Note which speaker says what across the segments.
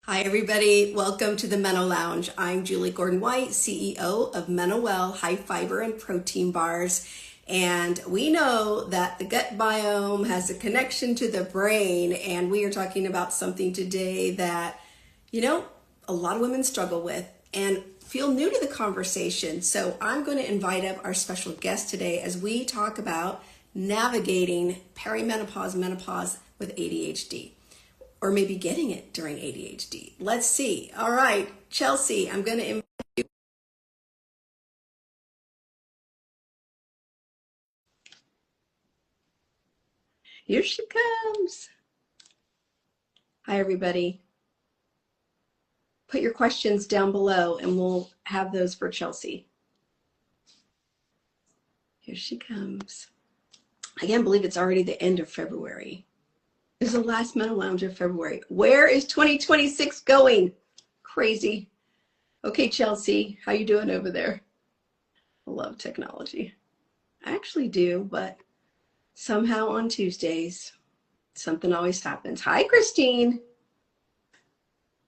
Speaker 1: Hi, everybody. Welcome to the MenoLounge. I'm Julie Gordon-White, CEO of MenoWell High Fiber and Protein Bars. And we know that the gut biome has a connection to the brain. And we are talking about something today that, a lot of women struggle with and feel new to the conversation. So I'm going to invite up our special guest today as we talk about navigating perimenopause, menopause with ADHD. Or maybe getting it during ADHD. Let's see. All right, Chelsea, I'm going to. Here she comes. Hi, everybody. Put your questions down below and we'll have those for Chelsea. Here she comes. I can't believe it's already the end of February. This is the last MenoLounge of February. Where is 2026 going? Crazy. Okay, Chelsea, how you doing over there? I love technology. I actually do, but somehow on Tuesdays, something always happens. Hi, Christine.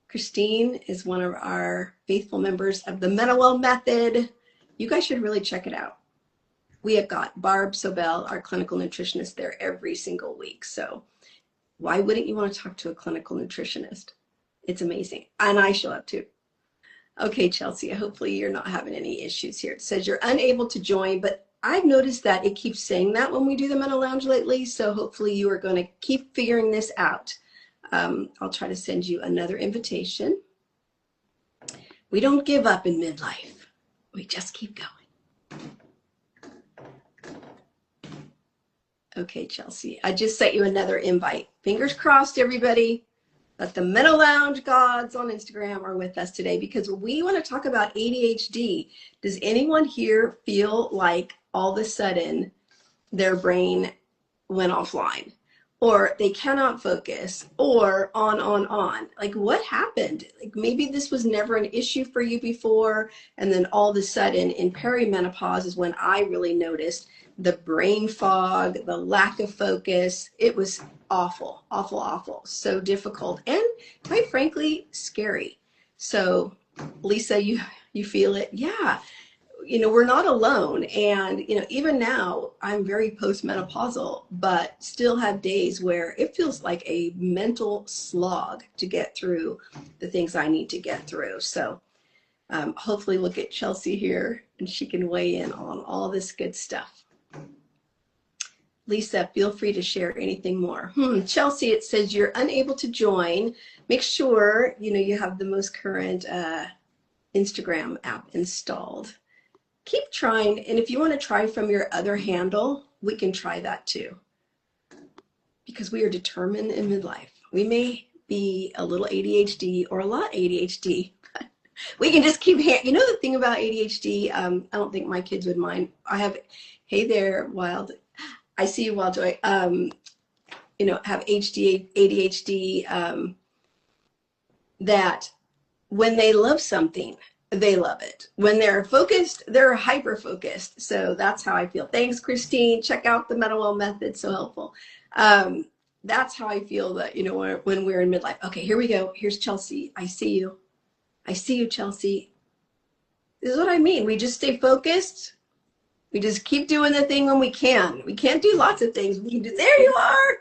Speaker 1: Christine is one of our faithful members of the MenoWell method. You guys should really check it out. We have got Barb Sobel, our clinical nutritionist, there every single week. So why wouldn't you want to talk to a clinical nutritionist? It's amazing. And I show up too. Okay, Chelsea, hopefully you're not having any issues here. It says you're unable to join, but I've noticed that it keeps saying that when we do the MenoLounge lately. So hopefully you are going to keep figuring this out. I'll try to send you another invitation. We don't give up in midlife. We just keep going. Okay, Chelsea, I just sent you another invite. Fingers crossed, everybody, that the MenoLounge gods on Instagram are with us today because we want to talk about ADHD. Does anyone here feel like all of a sudden their brain went offline? Or they cannot focus, or on. Like, what happened? Like, maybe this was never an issue for you before, and then all of a sudden in perimenopause is when I really noticed the brain fog, the lack of focus. It was awful, awful, awful. So difficult and quite frankly, scary. So Lisa, you feel it? Yeah. We're not alone. And, even now I'm very postmenopausal, but still have days where it feels like a mental slog to get through the things I need to get through. So hopefully we'll get Chelsea here and she can weigh in on all this good stuff. Lisa, feel free to share anything more. Chelsea, it says you're unable to join. Make sure, you have the most current Instagram app installed. Keep trying, and if you want to try from your other handle, we can try that too. Because we are determined in midlife. We may be a little ADHD or a lot ADHD, but we can just keep, the thing about ADHD, I don't think my kids would mind. I have, hey there, Wild. I see you, Wild Joy. Have ADHD, that when they love something, they love it. When they're focused, they're hyper focused. So that's how I feel. Thanks, Christine. Check out the MenoWell method. So helpful. That's how I feel that, when we're in midlife. Okay, here we go. Here's Chelsea. I see you. I see you, Chelsea. This is what I mean. We just stay focused. We just keep doing the thing when we can. We can't do lots of things. We can do, there you are.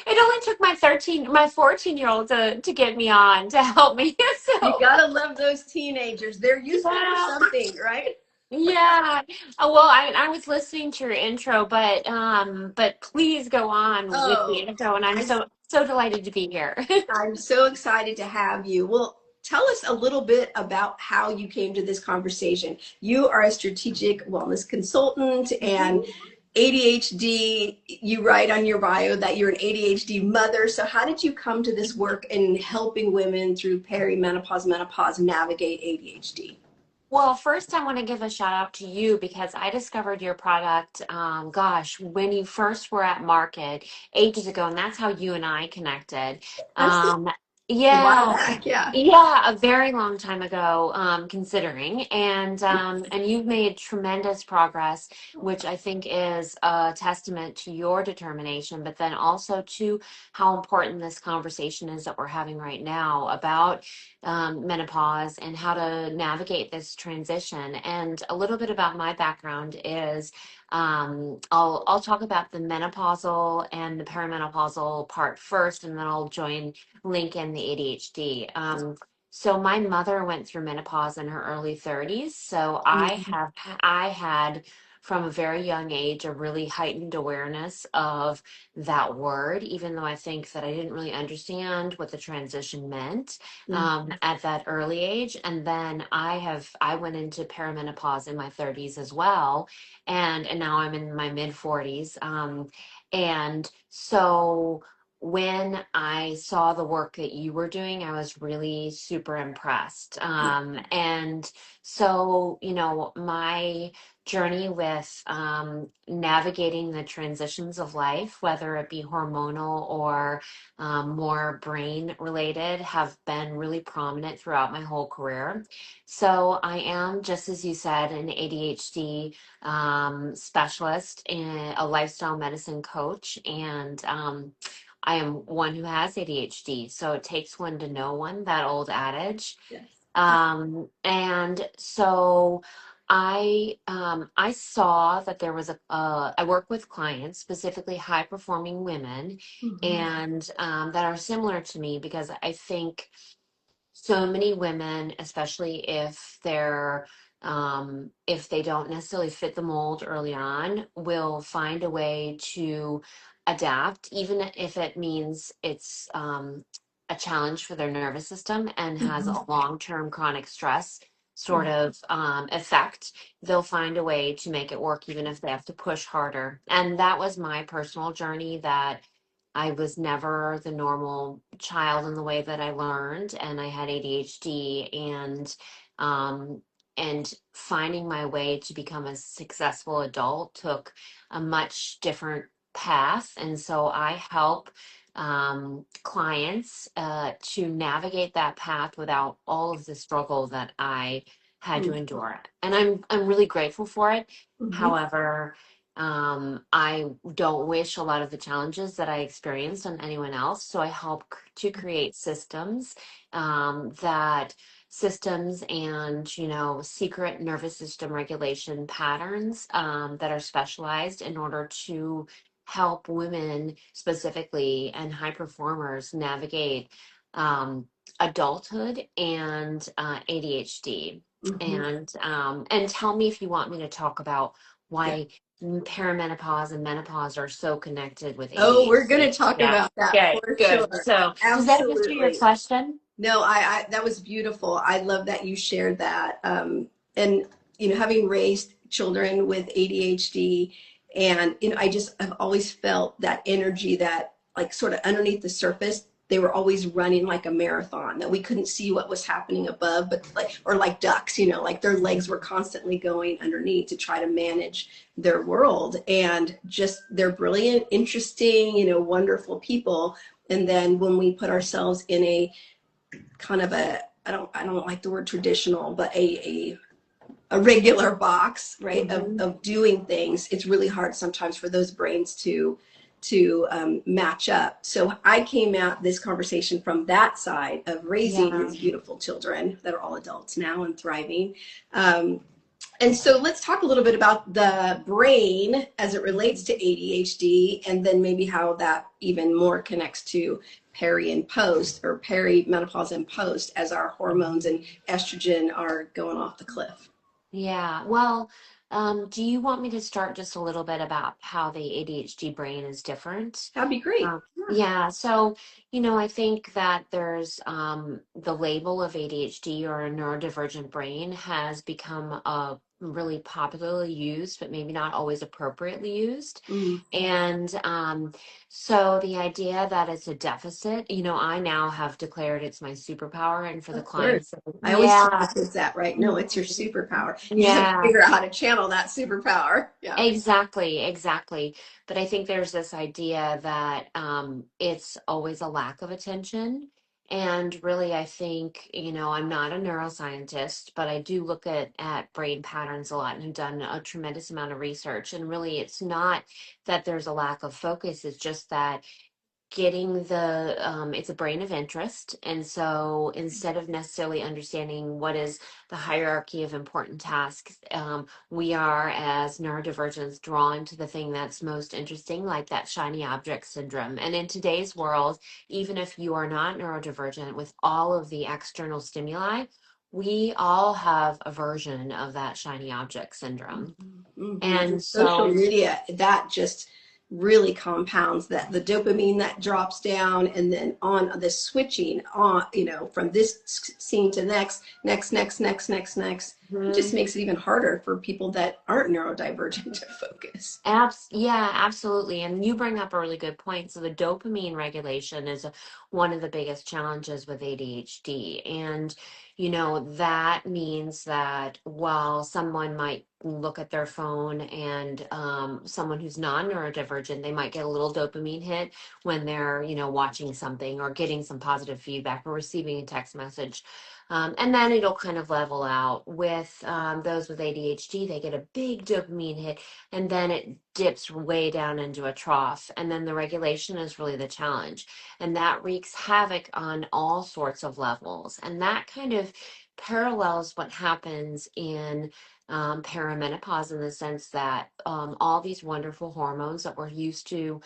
Speaker 2: It only took my 14-year-old to get me on to help me.
Speaker 1: You gotta love those teenagers. They're useful for something, right?
Speaker 2: Yeah. Well, I was listening to your intro, but please go on with the intro, and I'm so delighted to be here.
Speaker 1: I'm so excited to have you. Well, tell us a little bit about how you came to this conversation. You are a strategic wellness consultant and ADHD, you write on your bio that you're an ADHD mother. So how did you come to this work in helping women through perimenopause, menopause navigate ADHD?
Speaker 2: Well, first, I want to give a shout out to you because I discovered your product, when you first were at market ages ago, and that's how you and I connected.
Speaker 1: Absolutely.
Speaker 2: Um,
Speaker 1: A while
Speaker 2: Yeah.
Speaker 1: back, yeah.
Speaker 2: Yeah, a very long time ago, considering, and you've made tremendous progress, which I think is a testament to your determination, but then also to how important this conversation is that we're having right now about menopause and how to navigate this transition. And a little bit about my background is I'll talk about the menopausal and the perimenopausal part first, and then I'll link in the ADHD. So my mother went through menopause in her early 30s. So
Speaker 1: Mhm.
Speaker 2: I had from a very young age a really heightened awareness of that word, even though I think that I didn't really understand what the transition meant at that early age. And then I went into perimenopause in my 30s as well, and now I'm in my mid 40s. And so when I saw the work that you were doing, I was really super impressed. And so, my journey with navigating the transitions of life, whether it be hormonal or more brain related, have been really prominent throughout my whole career. So I am, just as you said, an ADHD specialist and a lifestyle medicine coach. And I am one who has ADHD, so it takes one to know one, that old adage.
Speaker 1: Yes.
Speaker 2: And so I saw that there was I work with clients, specifically high performing women,
Speaker 1: Mhm.
Speaker 2: and that are similar to me because I think so many women, especially if they don't necessarily fit the mold early on, will find a way to adapt, even if it means it's a challenge for their nervous system and has
Speaker 1: Mhm.
Speaker 2: a long-term chronic stress sort of effect. They'll find a way to make it work, even if they have to push harder. And that was my personal journey, that I was never the normal child in the way that I learned, and I had ADHD, um, and finding my way to become a successful adult took a much different path. And so I help clients to navigate that path without all of the struggle that I had to
Speaker 1: Mhm.
Speaker 2: endure. And I'm really grateful for it.
Speaker 1: Mhm.
Speaker 2: However, I don't wish a lot of the challenges that I experienced on anyone else. So I help to create systems, that systems and, secret nervous system regulation patterns that are specialized in order to help women specifically and high performers navigate adulthood and ADHD.
Speaker 1: Mhm.
Speaker 2: And tell me if you want me to talk about
Speaker 1: Yeah.
Speaker 2: why perimenopause and menopause are so connected with
Speaker 1: Oh, we're going to
Speaker 2: ADHD.
Speaker 1: talk
Speaker 2: Yeah,
Speaker 1: about that
Speaker 2: good,
Speaker 1: for
Speaker 2: good.
Speaker 1: sure.
Speaker 2: So, does that answer your
Speaker 1: Absolutely.
Speaker 2: question?
Speaker 1: No, that was beautiful. I love that you shared that. And having raised children with ADHD, and I just have always felt that energy that, like, sort of underneath the surface, they were always running like a marathon, that we couldn't see what was happening above, but like ducks, like their legs were constantly going underneath to try to manage their world. And just they're brilliant, interesting, wonderful people. And then when we put ourselves in a kind of I don't like the word traditional, but a regular box, right,
Speaker 2: Hmm.
Speaker 1: of doing things, it's really hard sometimes for those brains to match up. So I came at this conversation from that side of raising
Speaker 2: Yeah.
Speaker 1: these beautiful children that are all adults now and thriving. Um, and so let's talk a little bit about the brain as it relates to ADHD, and then maybe how that even more connects to peri and post, or perimenopause and post, as our hormones and estrogen are going off the cliff.
Speaker 2: Yeah. Well, do you want me to start just a little bit about how the ADHD brain is different?
Speaker 1: That'd be great. Yeah.
Speaker 2: Yeah. So, I think that there's the label of ADHD, or a neurodivergent brain, has become really popularly used, but maybe not always appropriately used.
Speaker 1: Mm.
Speaker 2: And so the idea that it's a deficit, I now have declared it's my superpower. And for the
Speaker 1: Of course.
Speaker 2: clients,
Speaker 1: I always tell my
Speaker 2: yeah.
Speaker 1: kids that, right? No, it's your superpower. You just have to
Speaker 2: Yeah.
Speaker 1: figure out how to channel that superpower. Yeah.
Speaker 2: Exactly, exactly. But I think there's this idea that it's always a lack of attention. And really, I think, I'm not a neuroscientist, but I do look at brain patterns a lot and have done a tremendous amount of research. And really, it's not that there's a lack of focus, it's just that getting it's a brain of interest. And so instead of necessarily understanding what is the hierarchy of important tasks, we are, as neurodivergents, drawn to the thing that's most interesting, like that shiny object syndrome. And in today's world, even if you are not neurodivergent, with all of the external stimuli, we all have a version of that shiny object syndrome.
Speaker 1: And
Speaker 2: And
Speaker 1: social
Speaker 2: so
Speaker 1: media, that just really compounds that, the dopamine that drops down, and then on the switching on, from this scene to next, it just makes it even harder for people that aren't neurodivergent to focus.
Speaker 2: Yeah, absolutely. And you bring up a really good point. So the dopamine regulation is one of the biggest challenges with ADHD. And, that means that while someone might look at their phone and someone who's non-neurodivergent, they might get a little dopamine hit when they're, watching something or getting some positive feedback or receiving a text message. And then it'll kind of level out. With those with ADHD, they get a big dopamine hit and then it dips way down into a trough. And then the regulation is really the challenge. And that wreaks havoc on all sorts of levels. And that kind of parallels what happens in perimenopause, in the sense that all these wonderful hormones that we're used to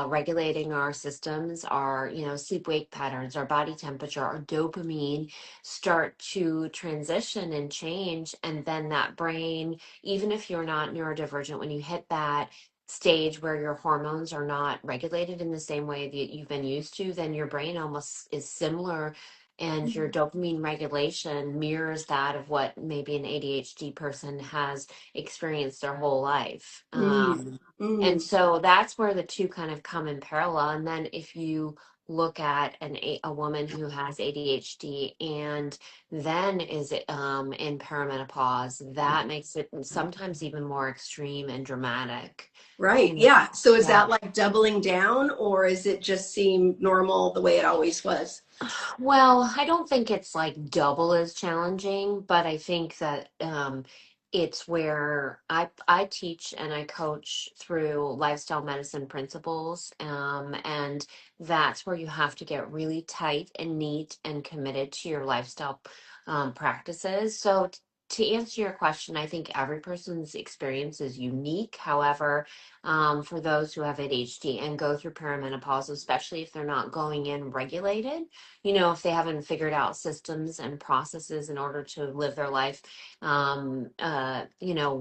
Speaker 2: regulating our systems, our sleep wake patterns, our body temperature, our dopamine, start to transition and change. And then that brain, even if you're not neurodivergent, when you hit that stage where your hormones are not regulated in the same way that you've been used to, then your brain almost is similar, and your dopamine regulation mirrors that of what maybe an ADHD person has experienced their whole life.
Speaker 1: Mm,
Speaker 2: And
Speaker 1: mm.
Speaker 2: so that's where the two kind of come in parallel. And then if you look at a woman who has ADHD and then is in perimenopause, that makes it sometimes even more extreme and dramatic.
Speaker 1: Right.
Speaker 2: You know,
Speaker 1: Yeah. So is
Speaker 2: yeah.
Speaker 1: that like doubling down, or is it just seem normal the way it always was?
Speaker 2: Well, I don't think it's like double as challenging, but I think that it's where I teach and I coach through lifestyle medicine principles, and that's where you have to get really tight and neat and committed to your lifestyle practices. So to answer your question, I think every person's experience is unique. However, for those who have ADHD and go through perimenopause, especially if they're not going in regulated, if they haven't figured out systems and processes in order to live their life,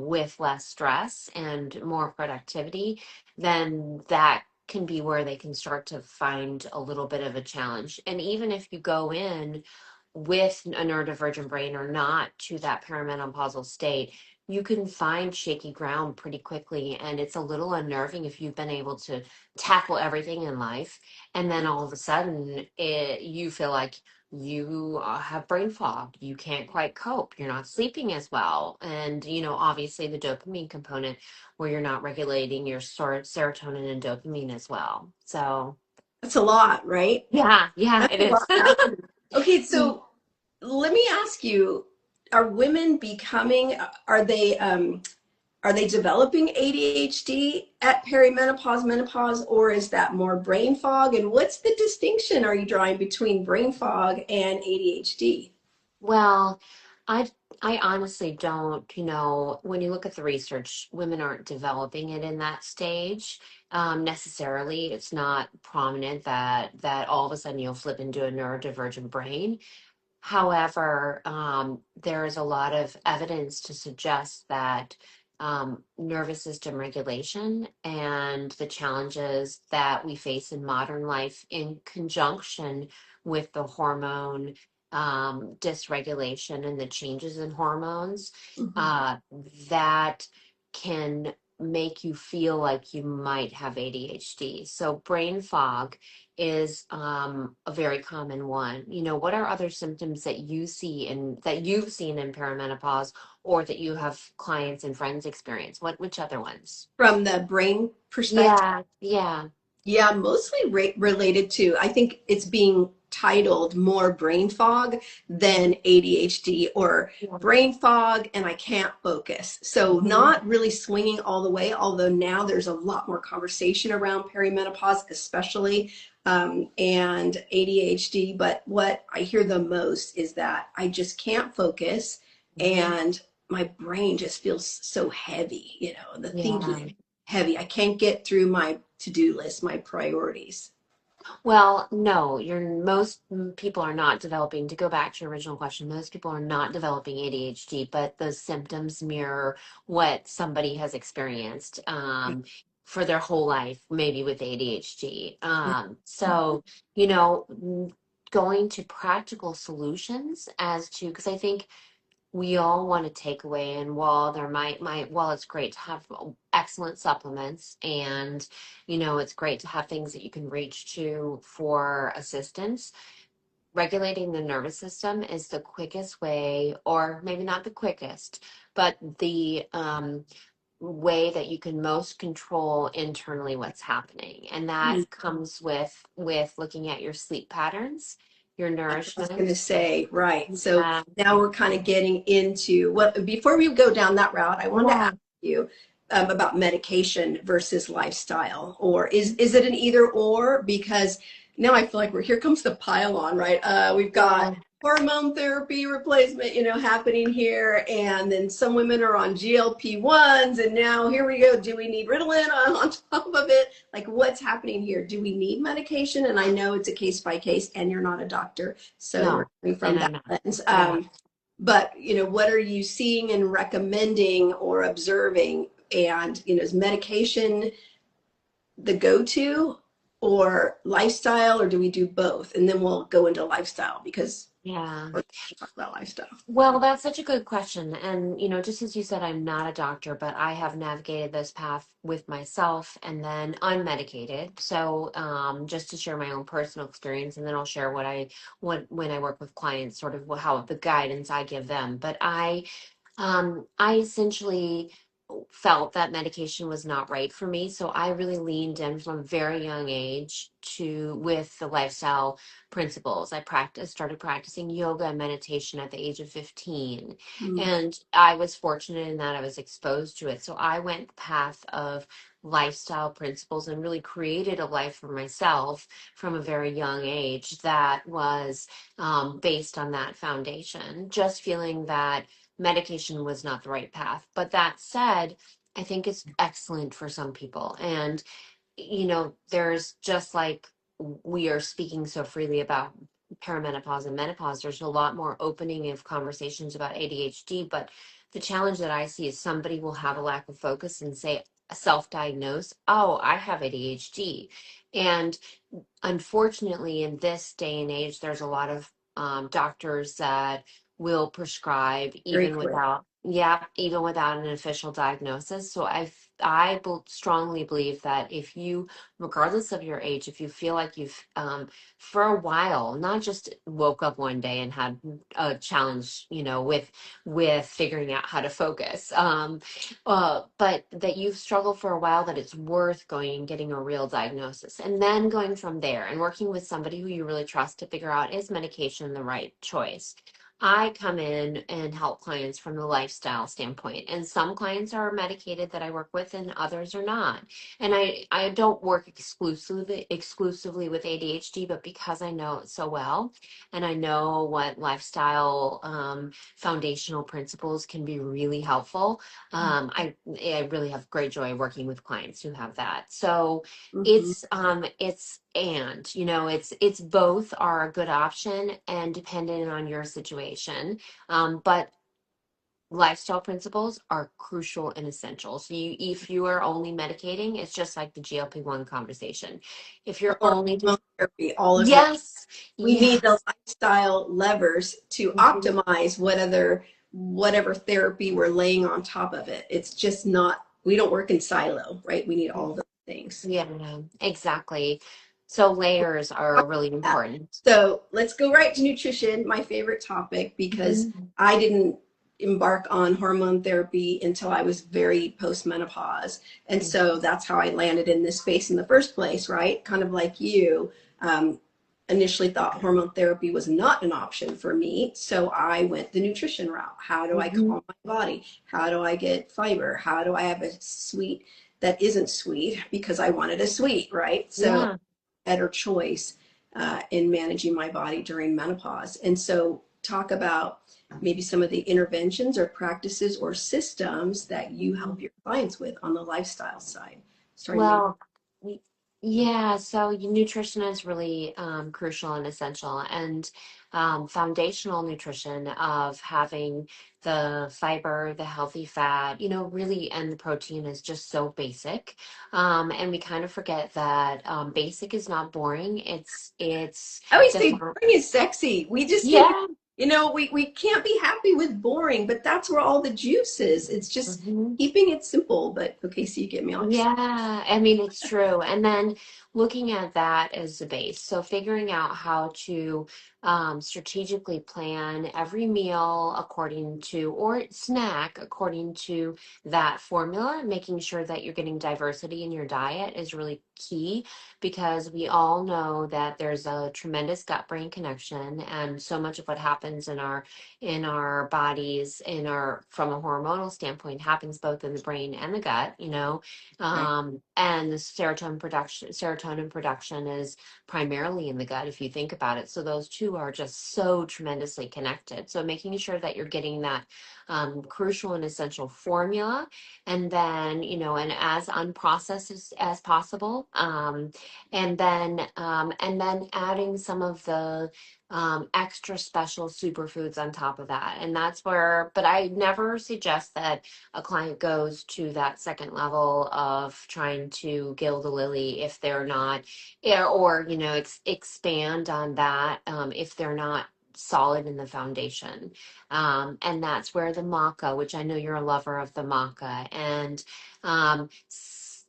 Speaker 2: with less stress and more productivity, then that can be where they can start to find a little bit of a challenge. And even if you go in with a neurodivergent brain or not to that perimenopausal state, you can find shaky ground pretty quickly. And it's a little unnerving if you've been able to tackle everything in life. And then all of a sudden, you feel like you have brain fog. You can't quite cope. You're not sleeping as well. And, obviously the dopamine component where you're not regulating your serotonin and dopamine as well. So,
Speaker 1: That's a lot, right?
Speaker 2: yeah,
Speaker 1: That's
Speaker 2: it
Speaker 1: a
Speaker 2: is.
Speaker 1: lot happening. Okay, so let me ask you, are women becoming, are they developing ADHD at perimenopause, menopause, or is that more brain fog? And what's the distinction are you drawing between brain fog and ADHD?
Speaker 2: Well, I I honestly don't, when you look at the research, women aren't developing it in that stage necessarily. It's not prominent that all of a sudden you'll flip into a neurodivergent brain. However, there is a lot of evidence to suggest that nervous system regulation and the challenges that we face in modern life, in conjunction with the hormone dysregulation and the changes in hormones,
Speaker 1: Mhm.
Speaker 2: uh, that can make you feel like you might have ADHD. So, brain fog is a very common one. What are other symptoms that you see and that you've seen in perimenopause, or that you have clients and friends experience? Which other ones?
Speaker 1: From the brain perspective,
Speaker 2: Yeah, yeah.
Speaker 1: yeah, mostly related to, I think it's being titled more brain fog than ADHD, or
Speaker 2: Yeah.
Speaker 1: brain fog and I can't focus. So
Speaker 2: Mhm.
Speaker 1: not really swinging all the way, although now there's a lot more conversation around perimenopause, especially, and ADHD. But what I hear the most is that I just can't focus,
Speaker 2: Mhm.
Speaker 1: and my brain just feels so heavy, the
Speaker 2: Yeah.
Speaker 1: thinking heavy. I can't get through my to-do list, my priorities.
Speaker 2: Well, no, most people are not developing, to go back to your original question, most people are not developing ADHD, but the symptoms mirror what somebody has experienced for their whole life, maybe with ADHD. So, you know, going to practical solutions as to, because I think we all want to take away, and while there might while it's great to have excellent supplements, and it's great to have things that you can reach to for assistance, regulating the nervous system is the quickest way, or maybe not the quickest, but the way that you can most control internally what's happening, and that comes with looking at your sleep patterns, your
Speaker 1: I was going to
Speaker 2: nourishment.
Speaker 1: say, right. So
Speaker 2: Yeah.
Speaker 1: now we're kind of getting into what, before we go down that route, I wanted to
Speaker 2: Yeah.
Speaker 1: ask you about medication versus lifestyle, or is it an either or? Because now I feel like here comes the pile on, right? We've got
Speaker 2: Yeah.
Speaker 1: hormone therapy replacement, happening here. And then some women are on GLP-1s. And now here we go. Do we need Ritalin on top of it? Like, what's happening here? Do we need medication? And I know it's a case by case, and you're not a doctor. So we're
Speaker 2: No,
Speaker 1: coming
Speaker 2: and
Speaker 1: from that
Speaker 2: I'm not.
Speaker 1: lens.
Speaker 2: Yeah.
Speaker 1: But, what are you seeing and recommending or observing? And, is medication the go-to, or lifestyle, or do we do both? And then we'll go into lifestyle, because
Speaker 2: Yeah.
Speaker 1: we're going to talk about lifestyle.
Speaker 2: Well, that's such a good question. And, just as you said, I'm not a doctor, but I have navigated this path with myself and then unmedicated. So, just to share my own personal experience, and then I'll share when I work with clients, sort of how the guidance I give them. But I essentially felt that medication was not right for me, so I really leaned in from a very young age to with the lifestyle principles. Started practicing yoga and meditation at the age of 15,
Speaker 1: Mm,
Speaker 2: and I was fortunate in that I was exposed to it. So I went the path of lifestyle principles and really created a life for myself from a very young age that was based on that foundation. Just feeling that medication was not the right path. But that said, I think it's excellent for some people. And, there's just like we are speaking so freely about perimenopause and menopause, there's a lot more opening of conversations about ADHD. But the challenge that I see is somebody will have a lack of focus and say, self-diagnose, oh, I have ADHD. And unfortunately, in this day and age, there's a lot of doctors that will prescribe
Speaker 1: very
Speaker 2: even
Speaker 1: quick.
Speaker 2: without, yeah, even without an official diagnosis. So I strongly believe that if you, regardless of your age, if you feel like you've for a while, not just woke up one day and had a challenge, with figuring out how to focus, but that you've struggled for a while, that it's worth going and getting a real diagnosis, and then going from there and working with somebody who you really trust to figure out, is medication the right choice. I come in and help clients from the lifestyle standpoint, and some clients are medicated that I work with, and others are not. And I don't work exclusively with ADHD, but because I know it so well, and I know what lifestyle foundational principles can be really helpful, I really have great joy working with clients who have that. So
Speaker 1: Mm-hmm.
Speaker 2: it's both are a good option and dependent on your situation. But lifestyle principles are crucial and essential. So if you are only medicating, it's just like the GLP-1 conversation. If you're
Speaker 1: Or
Speaker 2: only
Speaker 1: hormone
Speaker 2: just,
Speaker 1: therapy, all of that.
Speaker 2: yes,
Speaker 1: We need the
Speaker 2: yes.
Speaker 1: lifestyle levers to
Speaker 2: Mhm.
Speaker 1: optimize whatever therapy we're laying on top of it. It's just not, we don't work in silo, right? We need all those things.
Speaker 2: Yeah, no, exactly. So layers are really important.
Speaker 1: So let's go right to nutrition, my favorite topic, because
Speaker 2: Mhm.
Speaker 1: I didn't embark on hormone therapy until I was very post-menopause. And so that's how I landed in this space in the first place, right? Kind of like you. Um, initially thought hormone therapy was not an option for me. So I went the nutrition route. How do I
Speaker 2: Hmm.
Speaker 1: calm my body? How do I get fiber? How do I have a sweet that isn't sweet because I wanted a sweet, right? So
Speaker 2: Yeah.
Speaker 1: better choice in managing my body during menopause. And so talk about maybe some of the interventions or practices or systems that you help your clients with on the lifestyle side. Starting maybe.
Speaker 2: Well, y- yeah, so nutrition is really crucial and essential, and foundational nutrition of having the fiber, the healthy fat, really, and the protein is just so basic. And we kind of forget that basic is not boring. It's
Speaker 1: I always
Speaker 2: the
Speaker 1: say boring is sexy. We just think,
Speaker 2: yeah.
Speaker 1: we can't be happy with boring, but that's where all the juice is. It's just
Speaker 2: Mhm.
Speaker 1: keeping it simple. But okay, so you get me all excited.
Speaker 2: Yeah, I mean, it's true. And then looking at that as the base. So figuring out how to strategically plan every meal according to, or snack according to that formula, making sure that you're getting diversity in your diet is really key because we all know that there's a tremendous gut-brain connection, and so much of what happens in our bodies, from a hormonal standpoint, happens both in the brain and the gut.
Speaker 1: Right.
Speaker 2: And the serotonin production is primarily in the gut, if you think about it. So those two are just so tremendously connected. So making sure that you're getting that crucial and essential formula, and then and as unprocessed as possible, and then adding some of the extra special superfoods on top of that. And that's where, but I never suggest that a client goes to that second level of trying to gild the lily if they're not, or expand on that if they're not solid in the foundation. And that's where the maca, which I know you're a lover of the maca, and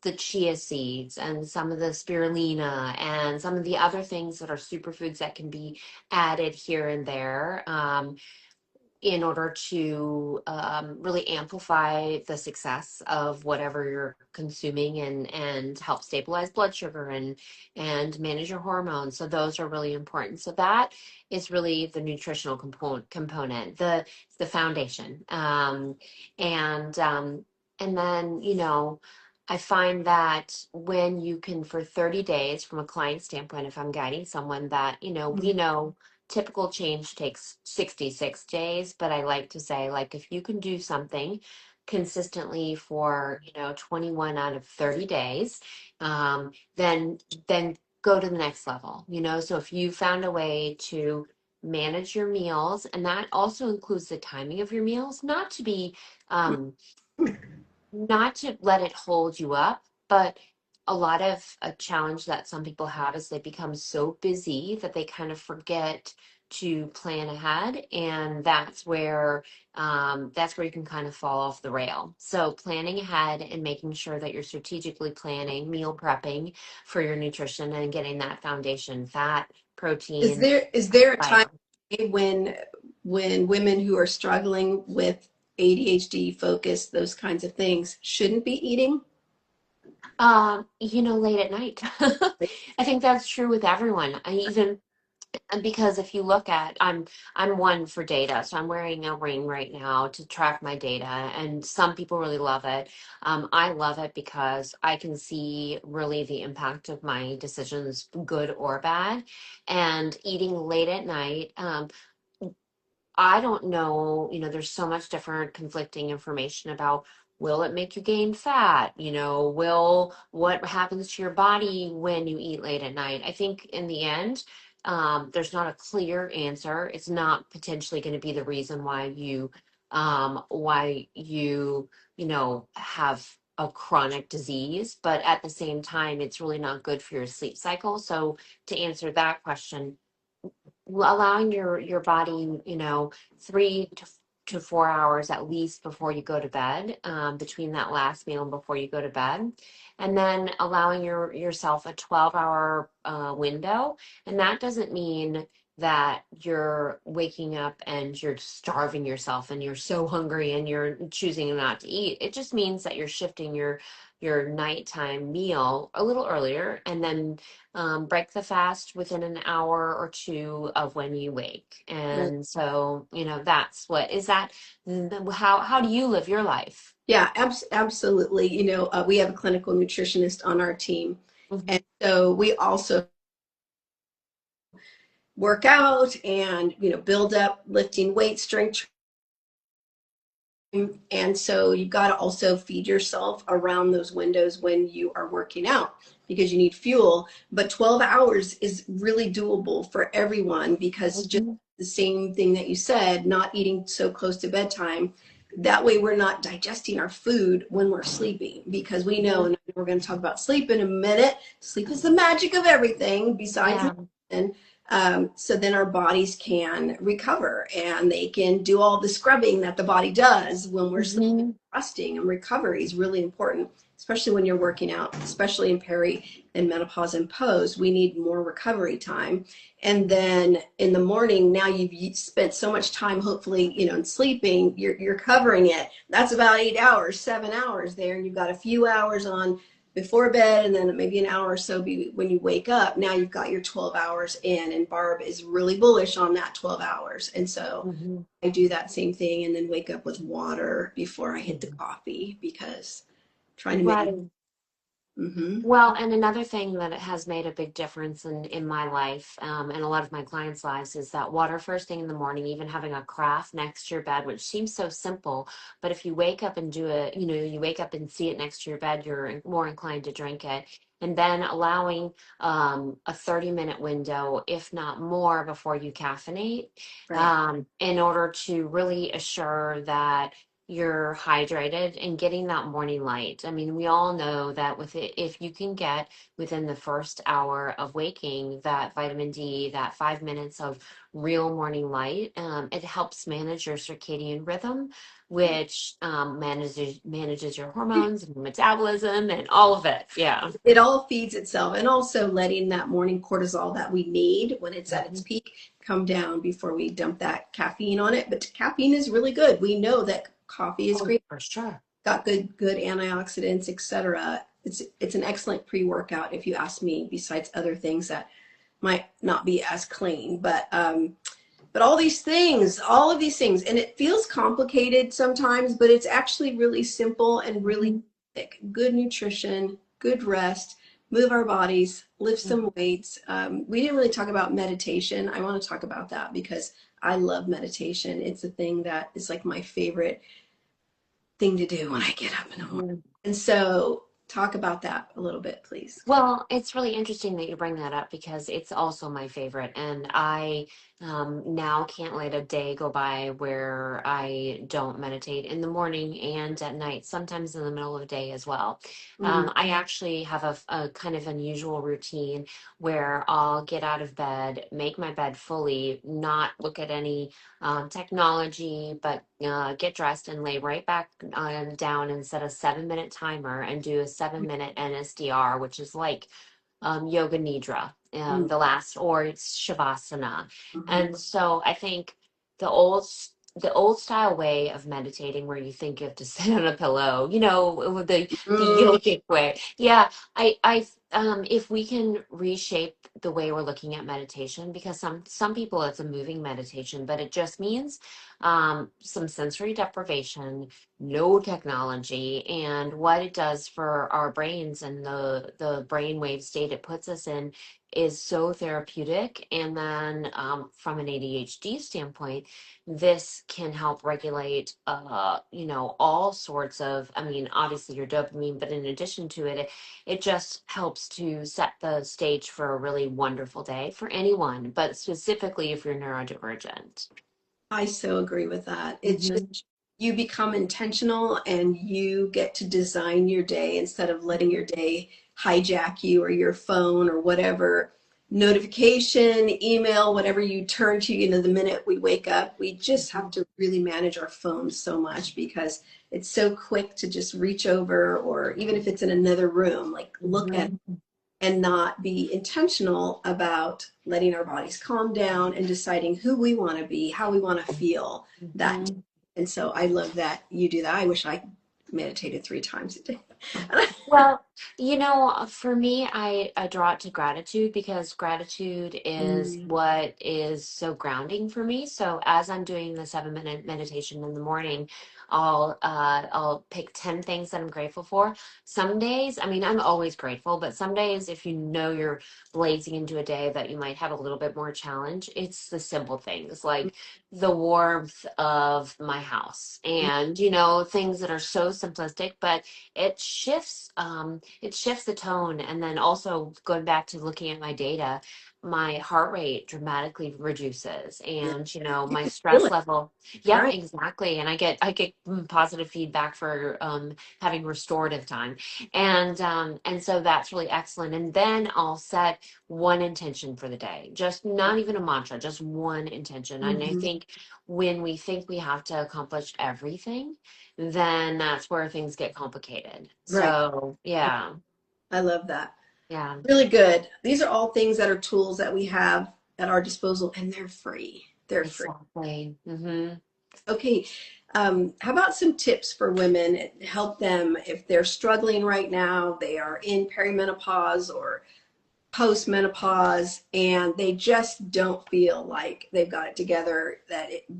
Speaker 2: the chia seeds and some of the spirulina and some of the other things that are superfoods that can be added here and there, in order to really amplify the success of whatever you're consuming, and help stabilize blood sugar, and manage your hormones. So those are really important. So that is really the nutritional component, the foundation. And then I find that when you can, for 30 days, from a client standpoint, if I'm guiding someone, that we know typical change takes 66 days, but I like to say, like, if you can do something consistently for 21 out of 30 days, then go to the next level. So if you found a way to manage your meals, and that also includes the timing of your meals, um not to let it hold you up, but a lot of a challenge that some people have is they become so busy that they kind of forget to plan ahead, and that's where you can kind of fall off the rail. So planning ahead and making sure that you're strategically planning, meal prepping for your nutrition, and getting that foundation: fat,
Speaker 1: Is
Speaker 2: protein,
Speaker 1: there is there a time
Speaker 2: fiber.
Speaker 1: when women who are struggling with ADHD, focus, those kinds of things shouldn't be eating?
Speaker 2: Late at night. I think that's true with everyone. And because if you look at, I'm one for data, so I'm wearing a ring right now to track my data, and some people really love it. I love it because I can see really the impact of my decisions, good or bad. And eating late at night, I don't know, there's so much different conflicting information about, will it make you gain fat? What happens to your body when you eat late at night? I think in the end, there's not a clear answer. It's not potentially going to be the reason why you have a chronic disease, but at the same time, it's really not good for your sleep cycle. So to answer that question, allowing your body 3 to 4 hours at least before you go to bed, between that last meal and before you go to bed, and then allowing yourself a 12-hour window. And that doesn't mean that you're waking up and you're starving yourself and you're so hungry and you're choosing not to eat. It just means that you're shifting your nighttime meal a little earlier, and then break the fast within an hour or two of when you wake.
Speaker 1: Right.
Speaker 2: And so, that's what is that. How do you live your life?
Speaker 1: Yeah, absolutely. We have a clinical nutritionist on our team.
Speaker 2: Hmm.
Speaker 1: And so we also work out and, build up lifting weights, strength. And so you've got to also feed yourself around those windows when you are working out because you need fuel. But 12 hours is really doable for everyone because just
Speaker 2: Hmm.
Speaker 1: the same thing that you said, not eating so close to bedtime. That way we're not digesting our food when we're sleeping because we know, and we're going to talk about sleep in a minute. Sleep is the magic of everything besides
Speaker 2: Yeah.
Speaker 1: medicine. So then our bodies can recover and they can do all the scrubbing that the body does when we're sleeping.
Speaker 2: Hmm.
Speaker 1: Resting and recovery is really important, especially when you're working out, especially in peri and menopause and pose. We need more recovery time. And then in the morning, now you've spent so much time, hopefully, in sleeping, you're covering it. That's about 8 hours, 7 hours there. And you've got a few hours on before bed and then maybe an hour or so when you wake up. Now you've got your 12 hours in, and Barb is really bullish on that 12 hours. And so
Speaker 2: Hmm.
Speaker 1: I do that same thing and then wake up with water before I hit the
Speaker 2: Hmm.
Speaker 1: coffee because trying to make.
Speaker 2: Right.
Speaker 1: Mm-hmm.
Speaker 2: Well, and another thing that has made a big difference in my life, and a lot of my clients' lives, is that water first thing in the morning, even having a carafe next to your bed, which seems so simple, but if you wake up and do it, you wake up and see it next to your bed, you're more inclined to drink it. And then allowing a 30-minute window, if not more, before you caffeinate,
Speaker 1: Right.
Speaker 2: in order to really assure that you're hydrated and getting that morning light. I mean, we all know that with it, if you can get within the first hour of waking that vitamin D, that 5 minutes of real morning light, it helps manage your circadian rhythm, which manages your hormones and metabolism and all of it. Yeah.
Speaker 1: It all feeds itself, and also letting that morning cortisol that we need when it's at its
Speaker 2: Mhm.
Speaker 1: peak come down before we dump that caffeine on it. But caffeine is really good. We know that coffee is
Speaker 2: Oh,
Speaker 1: great,
Speaker 2: for sure.
Speaker 1: got good antioxidants, etc. It's an excellent pre-workout if you ask me, besides other things that might not be as clean. But all of these things, and it feels complicated sometimes, but it's actually really simple and really
Speaker 2: Hmm.
Speaker 1: basic. Good nutrition, good rest, move our bodies, lift some weights. We didn't really talk about meditation. I want to talk about that because I love meditation. It's a thing that is like my favorite thing to do when I get up in the morning.
Speaker 2: Mhm.
Speaker 1: And so talk about that a little bit, please.
Speaker 2: Well, it's really interesting that you bring that up because it's also my favorite. And I now can't let a day go by where I don't meditate in the morning and at night, sometimes in the middle of the day as well.
Speaker 1: Mm,
Speaker 2: I actually have a kind of unusual routine where I'll get out of bed, make my bed fully, not look at any technology, but get dressed and lay right back down and set a 7-minute timer and do a 7-minute NSDR, which is like yoga nidra,
Speaker 1: mm,
Speaker 2: the last, or it's shavasana.
Speaker 1: mhm,
Speaker 2: And so I think the old the old style way of meditating where you think you have to sit on a pillow, with the
Speaker 1: mm.
Speaker 2: yogic way. Yeah, I if we can reshape the way we're looking at meditation, because some people it's a moving meditation, but it just means some sensory deprivation, no technology, and what it does for our brains and the brainwave state it puts us in is so therapeutic. And then from an ADHD standpoint, this can help regulate all sorts of, I mean, obviously your dopamine, but in addition to it, it just helps to set the stage for a really wonderful day for anyone, but specifically if you're neurodivergent.
Speaker 1: I so agree with that. It's just
Speaker 2: Hmm.
Speaker 1: you become intentional and you get to design your day instead of letting your day hijack you or your phone or whatever notification, email, whatever you turn to, the minute we wake up. We just have to really manage our phones so much because it's so quick to just reach over, or even if it's in another room, like look at
Speaker 2: Hmm.
Speaker 1: and not be intentional about letting our bodies calm down and deciding who we want to be, how we want to feel that day.
Speaker 2: Hmm.
Speaker 1: And so I love that you do that. I wish I meditated 3 times a day.
Speaker 2: Well, for me, I draw it to gratitude because gratitude is
Speaker 1: Mm,
Speaker 2: what is so grounding for me. So as I'm doing the 7-minute meditation in the morning, I'll pick 10 things that I'm grateful for. Some days, I mean, I'm always grateful, but some days if you know you're blazing into a day that you might have a little bit more challenge, it's the simple things like the warmth of my house and, things that are so simplistic, but it shifts the tone. And then also going back to looking at my data, my heart rate dramatically reduces,
Speaker 1: yeah.
Speaker 2: and
Speaker 1: You
Speaker 2: my
Speaker 1: can feel
Speaker 2: stress
Speaker 1: it,
Speaker 2: level. Yep,
Speaker 1: right?
Speaker 2: exactly. And I get positive feedback for having restorative time. And so that's really excellent. And then I'll set one intention for the day, just not even a mantra, just one intention. And I
Speaker 1: Hmm.
Speaker 2: think when we think we have to accomplish everything, then that's where things get complicated.
Speaker 1: Right.
Speaker 2: So, yeah,
Speaker 1: I love that.
Speaker 2: yeah,
Speaker 1: Really good. These are all things that are tools that we have at our disposal, and they're free. They're free.
Speaker 2: exactly. Hmm.
Speaker 1: Okay. How about some tips for women to help them if they're struggling right now, they are in perimenopause or post-menopause, and they just don't feel like they've got it together,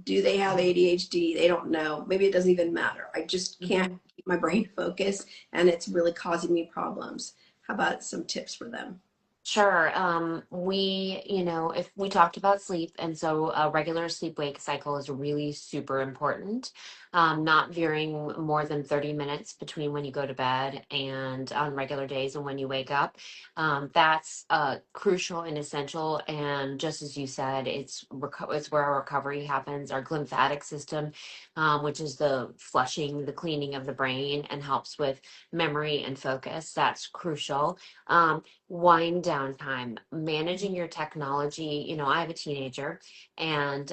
Speaker 1: do they have ADHD? They don't know. Maybe it doesn't even matter. I just can't
Speaker 2: Hmm.
Speaker 1: keep my brain focused, and it's really causing me problems. How about some tips for them?
Speaker 2: Sure. If we talked about sleep, and so a regular sleep-wake cycle is really super important. Not veering more than 30 minutes between when you go to bed and on regular days and when you wake up. That's crucial and essential. And just as you said, it's where our recovery happens. Our glymphatic system, which is the flushing, the cleaning of the brain, and helps with memory and focus. That's crucial. Wind down time, managing your technology. I have a teenager, and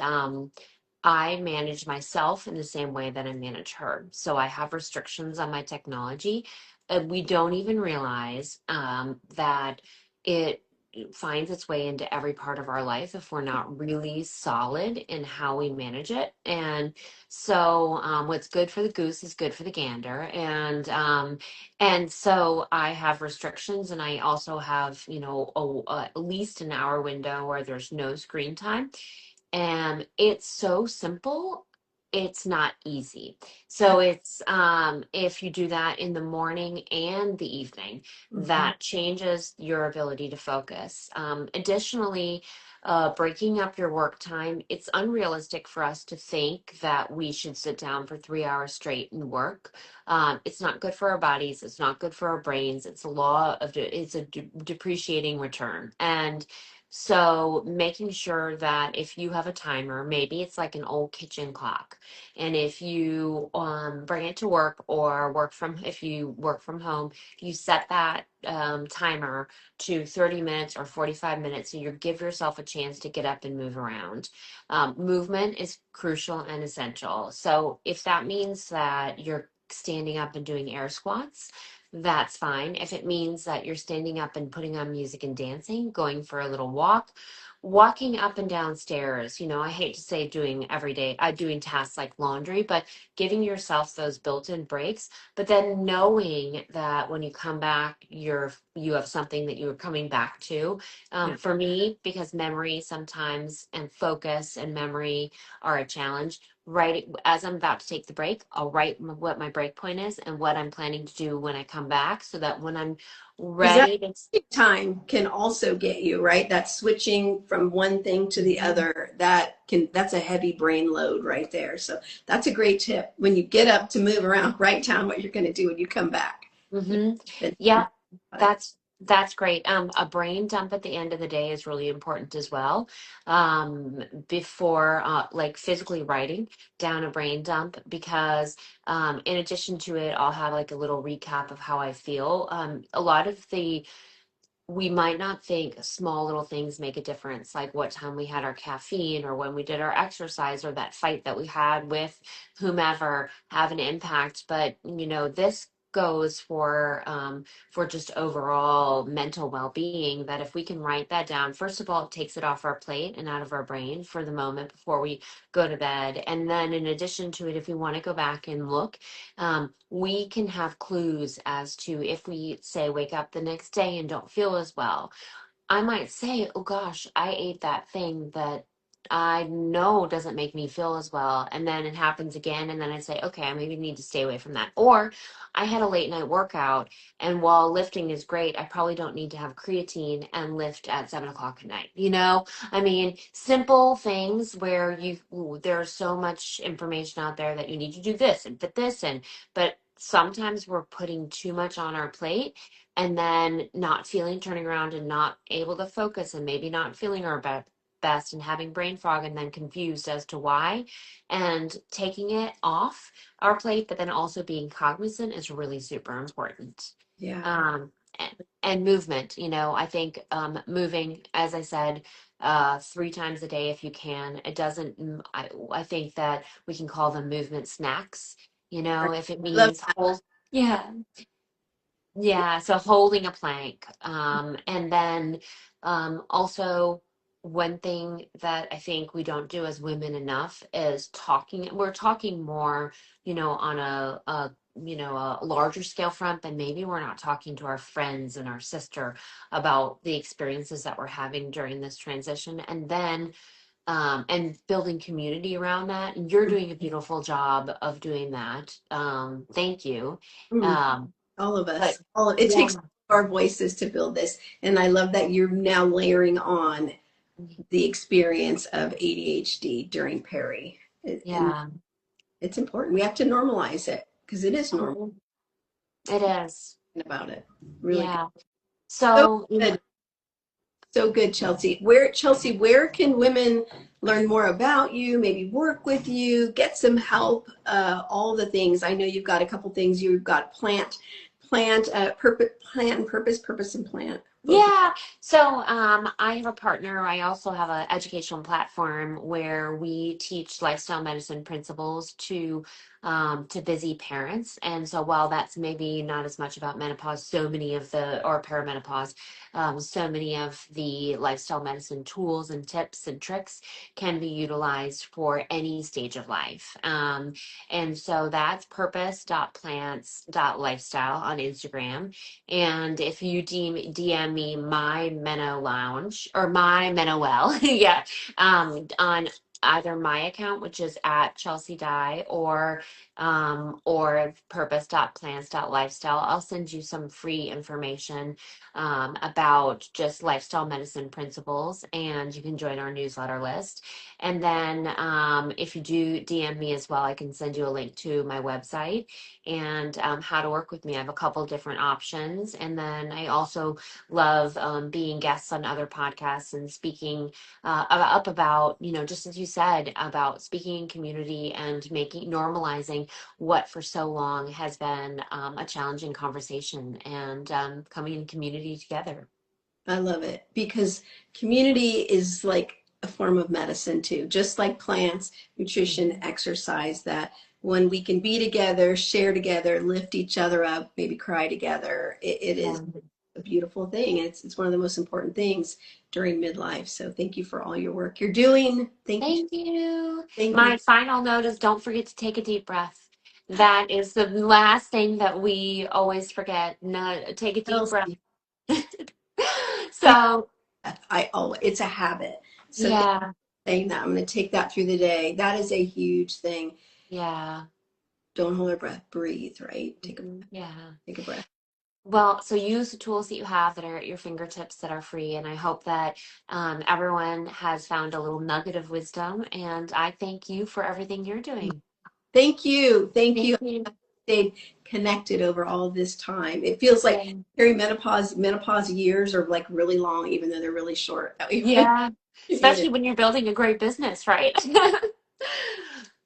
Speaker 2: I manage myself in the same way that I manage her. So I have restrictions on my technology. We don't even realize that it finds its way into every part of our life if we're not really solid in how we manage it. And so, what's good for the goose is good for the gander. And so I have restrictions, and I also have, at least an hour window where there's no screen time. And it's so simple, it's not easy. So it's if you do that in the morning and the evening,
Speaker 1: Mhm.
Speaker 2: that changes your ability to focus. Additionally, breaking up your work time, it's unrealistic for us to think that we should sit down for 3 hours straight and work. It's not good for our bodies. It's not good for our brains. It's a depreciating return. And so making sure that if you have a timer, maybe it's like an old kitchen clock. And if you bring it to work or if you work from home, you set that timer to 30 minutes or 45 minutes. So you give yourself a chance to get up and move around. Movement is crucial and essential. So if that means that you're standing up and doing air squats, that's fine. If it means that you're standing up and putting on music and dancing, going for a little walk, walking up and down stairs, I hate to say doing tasks like laundry, but giving yourself those built-in breaks, but then knowing that when you come back, you have something that you are coming back to.
Speaker 1: Yeah.
Speaker 2: For me, because memory sometimes and focus and memory are a challenge, write as I'm about to take the break, I'll write what my break point is and what I'm planning to do when I come back so that when I'm
Speaker 1: Because that
Speaker 2: ready to.
Speaker 1: time can also get you, right? That switching from one thing to the
Speaker 2: Mhm.
Speaker 1: other, that's a heavy brain load right there. So that's a great tip. When you get up to move around, write down what you're going to do when you come back.
Speaker 2: Mm-hmm.
Speaker 1: Then-
Speaker 2: Yeah, that's great. A brain dump at the end of the day is really important as well. Before like physically writing down a brain dump because in addition to it, I'll have like a little recap of how I feel. A lot of the we might not think small little things make a difference, like what time we had our caffeine or when we did our exercise or that fight that we had with whomever have an impact. But this goes for just overall mental well-being, that if we can write that down, first of all, it takes it off our plate and out of our brain for the moment before we go to bed. And then in addition to it, if we want to go back and look, we can have clues as to if we say wake up the next day and don't feel as well. I might say, oh gosh, I ate that thing that I know doesn't make me feel as well. And then it happens again. And then I say, okay, I maybe need to stay away from that. Or I had a late night workout. And while lifting is great, I probably don't need to have creatine and lift at 7 o'clock at night. I mean, simple things where there's so much information out there that you need to do this and fit this in. But sometimes we're putting too much on our plate and then not feeling, turning around and not able to focus and maybe not feeling our best and having brain fog and then confused as to why. And taking it off our plate, but then also being cognizant is really super important.
Speaker 1: Yeah.
Speaker 2: And movement, I think moving, as I said, 3 times a day if you can. It doesn't, I think that we can call them movement snacks, if it
Speaker 1: Love
Speaker 2: means
Speaker 1: that.
Speaker 2: whole. Yeah, yeah, so holding a plank. And then also one thing that I think we don't do as women enough is talking. We're talking more, on a larger scale front, but maybe we're not talking to our friends and our sister about the experiences that we're having during this transition. And building community around that. And you're doing a beautiful job of doing that. Thank you.
Speaker 1: Mm,
Speaker 2: Um,
Speaker 1: all of
Speaker 2: but
Speaker 1: us. It
Speaker 2: yeah.
Speaker 1: takes our voices to build this. And I love that you're now layering on the experience of ADHD during peri. And
Speaker 2: Yeah.
Speaker 1: it's important. We have to normalize it because it is normal
Speaker 2: Mhm. It is.
Speaker 1: about it. Really good.
Speaker 2: Yeah.
Speaker 1: So
Speaker 2: So,
Speaker 1: good. So good, Chelsea. Where can women learn more about you, maybe work with you, get some help, all the things. I know you've got a couple things. You've got plant and purpose, purpose and plant. Both.
Speaker 2: yeah. So I have a partner. I also have an educational platform where we teach lifestyle medicine principles to busy parents. And so while that's maybe not as much about menopause, or perimenopause, so many of the lifestyle medicine tools and tips and tricks can be utilized for any stage of life. And so that's purpose.plants.lifestyle on Instagram. And if you DM me my MenoLounge or my MenoWell, yeah, on either my account, which is at Chelsea Dye, or purpose.plans.lifestyle, I'll send you some free information about just lifestyle medicine principles, and you can join our newsletter list. And then if you do DM me as well, I can send you a link to my website and how to work with me. I have a couple different options. And then I also love being guests on other podcasts and speaking about, just as you said, about speaking in community and normalizing what for so long has been a challenging conversation, and coming in community together.
Speaker 1: I love it because community is like a form of medicine too, just like plants, nutrition, exercise, that when we can be together, share together, lift each other up, maybe cry together, it is
Speaker 2: Yeah.
Speaker 1: a beautiful thing. It's one of the most important things during midlife. So thank you for all your work you're doing. Thank you.
Speaker 2: Thank you.
Speaker 1: Thank you,
Speaker 2: My final note is don't forget to take a deep breath. That is the last thing that we always forget. No, take a deep breath.
Speaker 1: Chelsea.
Speaker 2: So,
Speaker 1: I always, it's a habit. So thank you
Speaker 2: yeah,
Speaker 1: for saying that. I'm going to take that through the day. That is a huge thing.
Speaker 2: yeah,
Speaker 1: Don't hold your breath. Breathe, right?
Speaker 2: yeah.
Speaker 1: Take a breath.
Speaker 2: Well, so use the tools that you have that are at your fingertips that are free. And I hope that everyone has found a little nugget of wisdom. And I thank you for everything you're doing.
Speaker 1: Thank you. Thank you.
Speaker 2: Thank you.
Speaker 1: Stayed connected over all this time. It feels like
Speaker 2: Yeah.
Speaker 1: menopause years are like really long, even though they're really short.
Speaker 2: Yeah.
Speaker 1: It
Speaker 2: Especially when you're building a great business, right?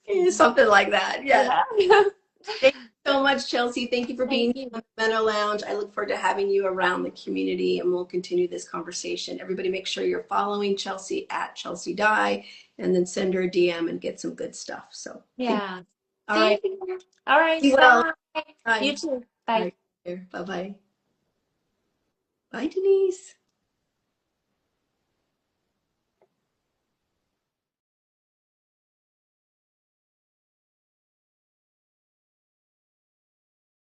Speaker 1: is something like that. Yeah.
Speaker 2: Yeah.
Speaker 1: Thank you so much, Chelsea. Thank you for being
Speaker 2: Thank
Speaker 1: here
Speaker 2: you.
Speaker 1: on the MenoLounge. I look forward to having you around the community, and we'll continue this conversation. Everybody make sure you're following Chelsea at Chelsea Dye, and then send her a DM and get some good stuff. So thank you.
Speaker 2: Yeah.
Speaker 1: All right.
Speaker 2: Thank you. All right.
Speaker 1: Be well.
Speaker 2: Bye. You
Speaker 1: Bye.
Speaker 2: too.
Speaker 1: All
Speaker 2: Bye.
Speaker 1: right. Bye-bye. Bye, Denise.